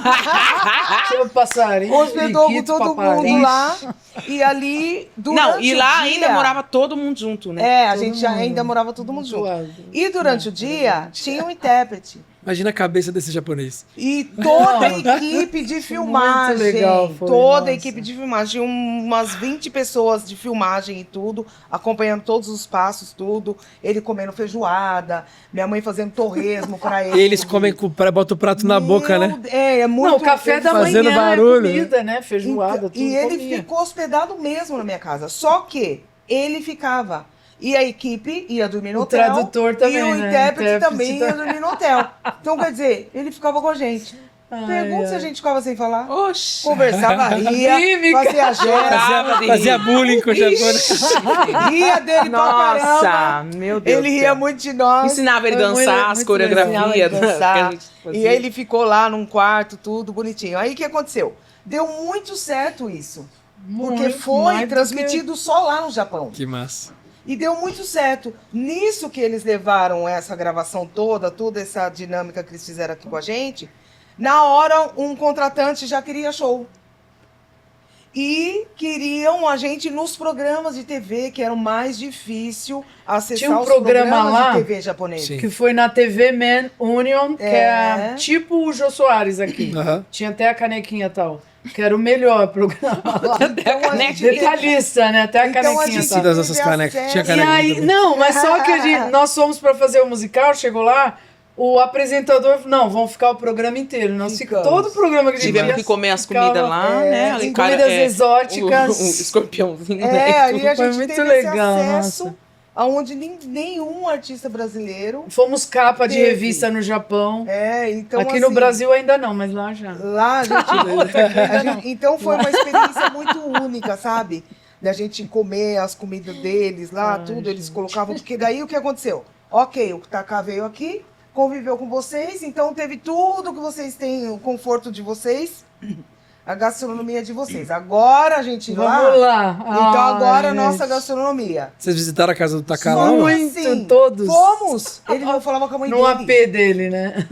Seu passarinho, Hospedou com periquito, todo paparinho. mundo lá. E ali, durante Não, e lá o dia, ainda morava todo mundo junto, né? a todo gente mundo. ainda morava todo mundo junto. Suado. E durante o dia, tinha um intérprete. Imagina a cabeça desse japonês. E toda a equipe de filmagem. legal foi, toda nossa. a equipe de filmagem. Tinha umas 20 pessoas de filmagem e tudo, acompanhando todos os passos, tudo. Ele comendo feijoada, minha mãe fazendo torresmo pra ele. Eles comem, botam o prato na boca, né? É muito... Não, o café da fazendo manhã barulho, é comida, né? Feijoada, tudo E ele comia. ficou hospedado mesmo na minha casa. Só que ele ficava. E a equipe ia dormir no O hotel. tradutor também, E o né? intérprete também Intérprete ia dormir no hotel. Então, quer dizer, ele ficava com a gente. Ai, Pergunta se a gente ficava sem falar. Oxi. Conversava, ria, Mímica. fazia gesto, Fazia bullying com o japonês. ria dele pra caramba. Nossa, meu Deus. Ele do ria céu. muito de nós. Ensinava ele a Foi muito- dançar, as muito coreografias. Ensinava ele a que a dançar. gente E fazia. ele ficou lá num quarto, tudo bonitinho. Aí o que aconteceu? Deu muito certo isso. Porque Muito, foi mais do transmitido só lá no Japão. Que massa. E deu muito certo. Nisso que eles levaram essa gravação toda essa dinâmica que eles fizeram aqui com a gente, na hora um contratante já queria show. E queriam a gente nos programas de TV, que era o mais difícil acessar Tinha um os programa programas lá de TV japonês. Sim. Que foi na TV Man Union, que é tipo o Jô Soares aqui. Aham. Tinha até a canequinha e tal. Que era o melhor programa lá. Então, a gente Detalhista, né? Até a Então, a canequinha gente e tal. Das nossas teve canecas. acesso. Tinha E caneca aí, também. não, mas só que nós fomos pra fazer o musical, chegou lá, o apresentador falou, não, vamos ficar o programa inteiro. Nós Ficamos. todo o programa que a gente Tivemos ia, que comer as ficava, comidas lá, né? Ali, em comidas exóticas. O escorpiãozinho, É, né? ali a Foi gente muito teve legal, esse acesso nossa. aonde nenhum artista brasileiro. Fomos capa de Teve. revista no Japão. Então, Aqui no assim, Brasil ainda não, mas lá já. Lá então foi uma experiência muito única, sabe? Da gente comer as comidas deles lá, Ai, tudo, eles gente. colocavam. Porque daí o que aconteceu? Ok, o Taká veio aqui, conviveu com vocês, então teve tudo que vocês têm, o conforto de vocês, a gastronomia de vocês. Agora a gente vai Vamos lá. Então agora a Ai, nossa gente. gastronomia. Vocês visitaram a casa do Taká lá? Só ou não? Muito, todos. Fomos! Ele não falava com a mãe No dele. AP dele, né?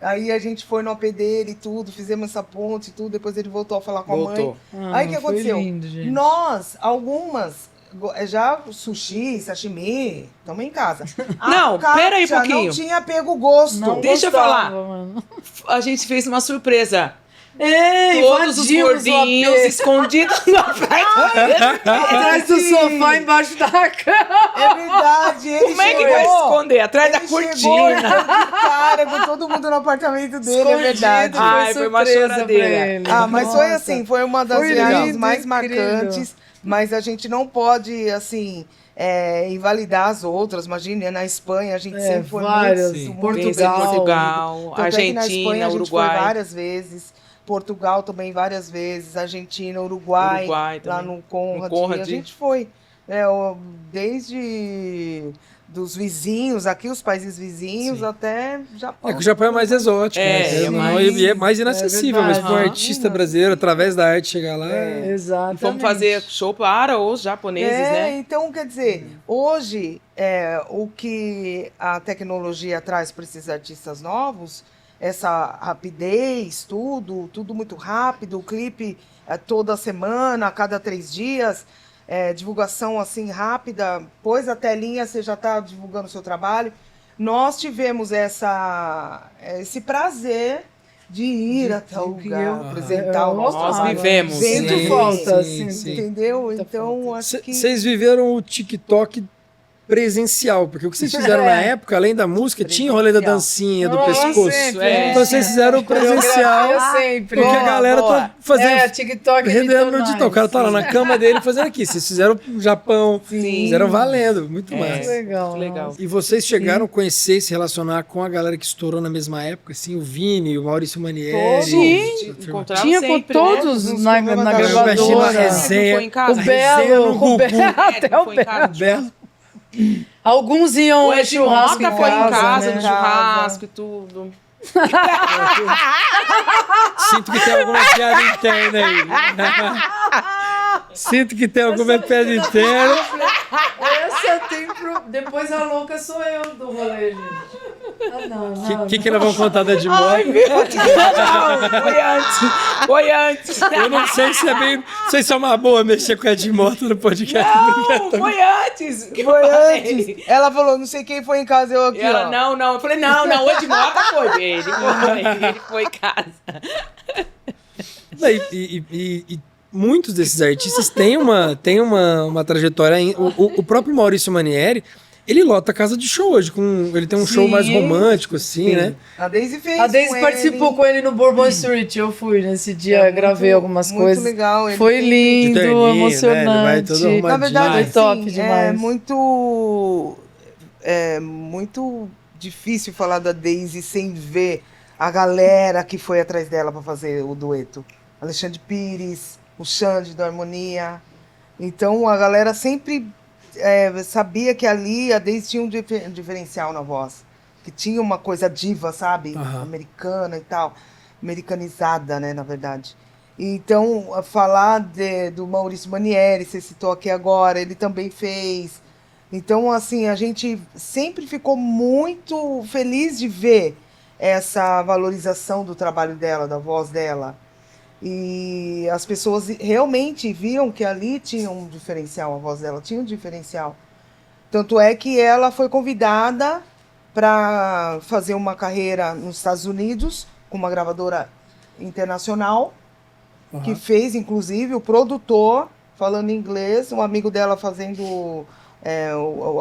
Aí a gente foi no AP dele e tudo, fizemos essa ponte e tudo, depois ele voltou a falar com a mãe. Voltou. Aí o que foi aconteceu? lindo, gente. Nós, algumas, já sushi, sashimi, estamos em casa. Não, pera aí um Kátia pouquinho. não tinha pego o gosto. Não Deixa eu gostava, falar. mano. A gente fez uma surpresa. Ei, Todos os invadimos o gordinhos AP. escondidos no apartamento. Atrás do sofá, embaixo da cama. É verdade, ele Como é que chegou, vai se esconder? Atrás da ele chegou, cortina. de cara, com todo mundo no apartamento dele, é Escondido, verdade. Ai, foi uma surpresa pra choradeira. ele. Ah, mas foi Nossa. assim, foi uma das Foi viagens lindo, mais incrível. marcantes, mas a gente não pode, assim, invalidar as outras. Imagina, na Espanha a gente sempre foi várias. muito, Sim. muito Portugal, bem Portugal, Tanto é que na Argentina, Espanha a gente foi Uruguai. várias vezes, Portugal também várias vezes, Argentina, Uruguai, Uruguai lá também. no Conrad, No Conrad. a gente foi, desde dos vizinhos, aqui os países vizinhos, Sim. até Japão. É que o Japão é mais exótico, É, né? é mais- E é mais inacessível, É mas para um verdade. artista brasileiro, através da arte, chegar lá. Exato. Fomos fazer show para os japoneses, né? Então, quer dizer, hoje, o que a tecnologia traz para esses artistas novos essa rapidez, tudo muito rápido, o clipe toda semana, a cada 3 dias, divulgação assim rápida, pôs a telinha, você já está divulgando o seu trabalho. Nós tivemos esse prazer de ir até o lugar, apresentar o nosso Nós trabalho. vivemos. Sinto falta, assim. Entendeu? Então, acho que... Vocês viveram o TikTok presencial, porque o que vocês fizeram na época, além da música, tinha o rolê da dancinha, do pescoço. Sempre, Então vocês fizeram o presencial, sempre. porque a galera tá fazendo... TikTok rendendo no demais. digital. O cara tá lá na cama dele fazendo aqui. Vocês fizeram no Japão, fizeram valendo, muito mais. Legal. Legal. E vocês chegaram a conhecer e se relacionar com a galera que estourou na mesma época, assim, o Vini, o Maurício Manieri. Sim. Encontrava Tinha com sempre, todos Nos na programas da gravadora. Globo, Não resenha. foi em casa? O Belo, no o Belo, Gugu. até o Foi em casa. Belo. Belo. Alguns iam O ao churrasco Edmota foi em casa, né? no churrasco e tudo. Sinto que tem alguma piada interna aí. Sinto que tem alguma piada interna. Essa tem Depois a louca sou eu do rolê, gente. Ah, não. O que nós vamos contar da Edmota? Foi antes. Eu não sei se não sei se é uma boa mexer com a Edmota no podcast. Não, foi antes. que eu Foi falei. antes. Ela falou, não sei quem foi em casa, eu aqui, E ela, ó. não. Eu falei, não, o Edmota foi. Ele foi em casa. E muitos desses artistas têm uma trajetória. O próprio Maurício Manieri, ele lota a casa de show hoje. Ele tem um show mais romântico, assim, né? A Daisy fez. A Daisy com participou ele. com ele no Bourbon Street. Eu fui nesse dia, gravei algumas muito coisas. legal. Ele Foi tem- lindo, De terninho, né? Ele vai emocionante. todo arrumadinho. Na verdade, Foi assim, top demais. é muito difícil falar da Daisy sem ver a galera que foi atrás dela para fazer o dueto. Alexandre Pires, o Xande da Harmonia. Então a galera sempre sabia que ali a Daisy tinha um diferencial na voz. Que tinha uma coisa diva, sabe? Aham. Americana e tal. Americanizada, né, na verdade. Então, falar do Maurício Manieri, você citou aqui agora, ele também fez. Então, assim, a gente sempre ficou muito feliz de ver essa valorização do trabalho dela, da voz dela. E as pessoas realmente viam que ali tinha um diferencial, a voz dela tinha um diferencial. Tanto é que ela foi convidada para fazer uma carreira nos Estados Unidos, com uma gravadora internacional, que fez, inclusive, o produtor, falando inglês, um amigo dela fazendo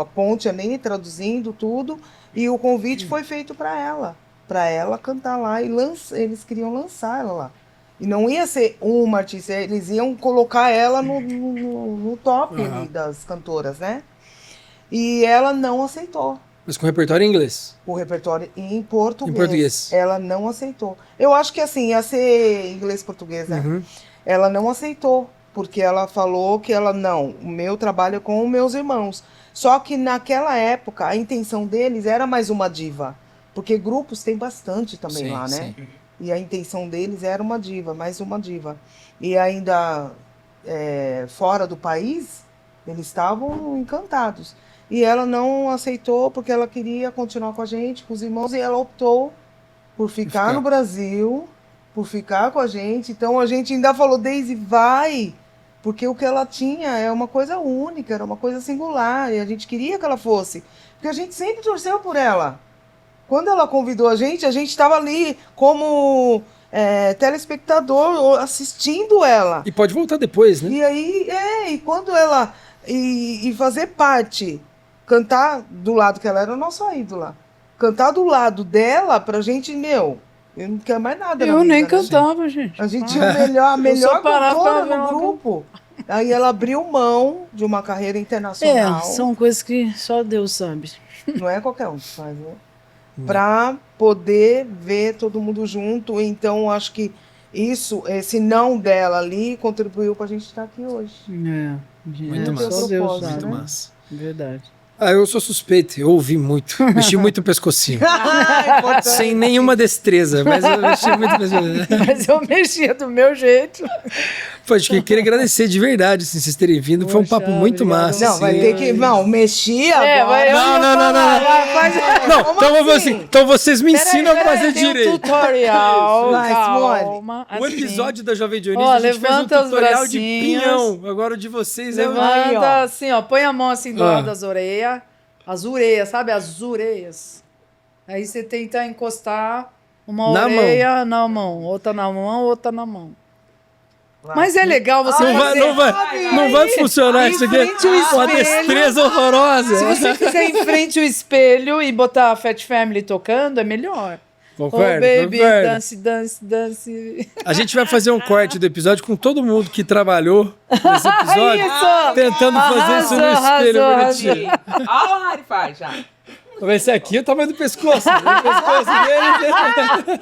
a ponte ali, traduzindo tudo, e o convite foi feito para ela cantar lá, e eles queriam lançar ela lá. E não ia ser uma artista, eles iam colocar ela no top ali das cantoras, né? E ela não aceitou. Mas com repertório em inglês. O repertório em português. Em português. Ela não aceitou. Eu acho que assim, ia ser inglês-português, né? Uhum. Ela não aceitou, porque ela falou que o meu trabalho é com os meus irmãos. Só que naquela época, a intenção deles era mais uma diva. Porque grupos tem bastante também lá, né? Sim. E a intenção deles era uma diva, mais uma diva. E ainda fora do país, eles estavam encantados. E ela não aceitou porque ela queria continuar com a gente, com os irmãos, e ela optou por ficar no Brasil, por ficar com a gente. Então a gente ainda falou, Daisy, vai! Porque o que ela tinha é uma coisa única, era uma coisa singular, e a gente queria que ela fosse. Porque a gente sempre torceu por ela. Quando ela convidou a gente estava ali como telespectador, assistindo ela. E pode voltar depois, né? E aí, e quando ela... E fazer parte, cantar do lado, que ela era a nossa ídola, cantar do lado dela, pra gente, eu não quero mais nada na Eu vida, nem né? cantava, gente. A gente tinha a melhor parava pra cantora ver no uma grupo. Aí ela abriu mão de uma carreira internacional. São coisas que só Deus sabe. Não é qualquer um que faz, né? Para poder ver todo mundo junto. Então, acho que esse não dela ali contribuiu para a gente estar aqui hoje. Muito só massa. Deus propósito, sabe. Muito massa. Verdade. Eu sou suspeito, eu ouvi muito. Mexi muito o pescocinho. Importante. Sem nenhuma destreza, mas eu mexi muito o pescocinho. Mas eu mexia do meu jeito. Pode que queria agradecer de verdade, assim, vocês terem vindo. Foi um Poxa, papo muito obrigado. massa. Não, assim. vai ter que... Não, mexia agora. vai, eu Não, ia não, não, falar, não. vai, faz- Não, Como então, assim? então vocês me ensinam a fazer Tem um direito. tutorial. Vai, calma. O assim. episódio da Jovem Dionísio, Ó, a gente fez um levanta os tutorial de bracinhos. pinhão. Agora o de vocês é... Levanta Aí, ó. assim, ó. Põe a mão assim do Ah. lado das orelhas. As orelhas, sabe? As orelhas. Aí você tenta encostar uma Na orelha na mão. Outra na mão, outra na mão. Mas é legal você Não vai, fazer... não vai funcionar isso aqui. frente ao Uma espelho. destreza horrorosa. Se você fizer em frente ao espelho e botar a Fat Family tocando, é melhor. Concordo, Oh, baby, concordo. dance, dance, dance. A gente vai fazer um corte do episódio com todo mundo que trabalhou nesse episódio, Isso! tentando fazer isso no espelho Arrasou, bonitinho. Olha lá, o Lari faz já. Vai ser aqui o tamanho do pescoço. O pescoço dele.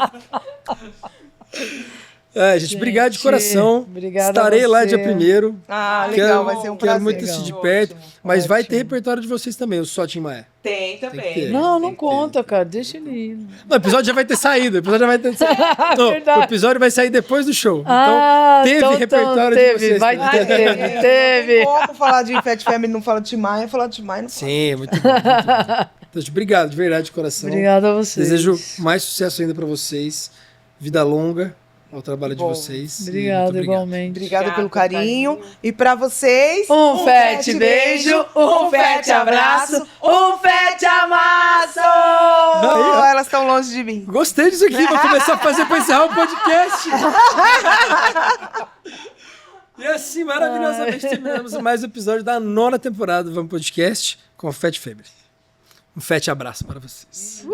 Gente, obrigado de coração. Obrigada Estarei a lá você. dia 1º. Ah, legal, vai ser um prazer. Quero muito Legal. assistir de perto. Ótimo. Mas vai ter Ótimo. repertório de vocês também, o Só Tim Maia. Tem Tem que também. ter. Não, não Tem que conta, cara. Deixa ele ir. Não, o episódio já vai ter saído. O episódio já vai ter saído. Não, Verdade. o episódio vai sair depois do show. Ah, então, teve repertório de teve, vocês. vai também. ter, teve. Como falar de Fat Family não fala de Tim Maia, falar de Tim Maia não fala. Sim, muito bom. Muito bom. Então, obrigado, de verdade, de coração. Obrigada a vocês. Desejo mais sucesso ainda pra vocês. Vida longa ao trabalho de Bom, vocês. E Obrigada, muito obrigado. igualmente. Obrigada pelo carinho. carinho. E pra vocês, Um fete beijo, um fete abraço, um fete amasso! Oh, elas estão longe de mim. Gostei disso aqui, vou começar a fazer pra encerrar o podcast. E assim, maravilhosamente, terminamos mais um episódio da 9ª temporada do Vamos Podcast com a Fat Family. Um fete abraço para vocês.